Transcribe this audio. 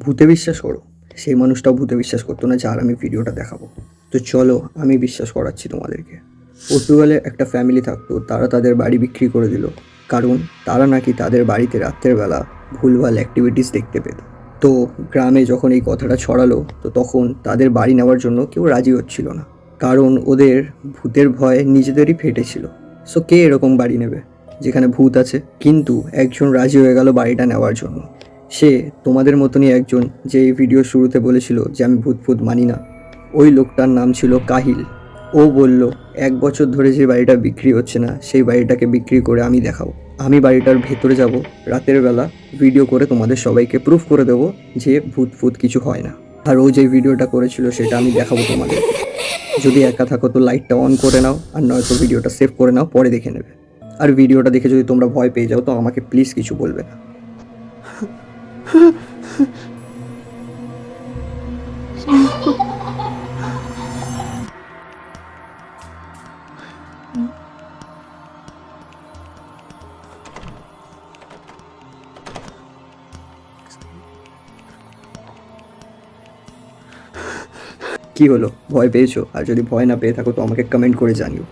ভূতে বিশ্বাস করো? সেই মানুষটাও ভূতে বিশ্বাস করতো না যার আমি ভিডিওটা দেখাবো। তো চলো আমি বিশ্বাস করাচ্ছি তোমাদেরকে। পর্তুগালে একটা ফ্যামিলি থাকতো, তারা তাদের বাড়ি বিক্রি করে দিল, কারণ তারা নাকি তাদের বাড়িতে রাত্রের বেলা ভুলভাল অ্যাক্টিভিটিস দেখতে পেত। তো গ্রামে যখন এই কথাটা ছড়ালো, তো তখন তাদের বাড়ি নেওয়ার জন্য কেউ রাজি হচ্ছিল না, কারণ ওদের ভূতের ভয় নিজেদেরই ফেটেছিল। সো কে এরকম বাড়ি নেবে যেখানে ভূত আছে? কিন্তু একজন রাজি হয়ে গেল বাড়িটা নেওয়ার জন্য। সে তোমাদের মতনই একজন, যে এই ভিডিও শুরুতে বলেছিল যে আমি ভূত ফুত মানি না। ওই লোকটার নাম ছিল কাহিল। ও বলল 1 বছর ধরে যে বাড়িটা বিক্রি হচ্ছে না, সেই বাড়িটাকে বিক্রি করে আমি দেখাবো। আমি বাড়িটার ভেতরে যাব রাতের বেলা, ভিডিও করে তোমাদের সবাইকে প্রুফ করে দেবো যে ভূত ফুত কিছু হয় না। আর ও যে ভিডিওটা করেছিল সেটা আমি দেখাবো তোমাদেরকে। যদি একা থাকো তো লাইটটা অন করে নাও, আর নয়তো ভিডিওটা সেভ করে নাও, পরে দেখে নেবে। আর ভিডিওটা দেখে যদি তোমরা ভয় পেয়ে যাও তো আমাকে প্লিজ কিছু বলবে না। কি হলো, ভয় পেয়েছো? আর যদি ভয় না পেয়ে থাকো তো আমাকে কমেন্ট করে জানিও।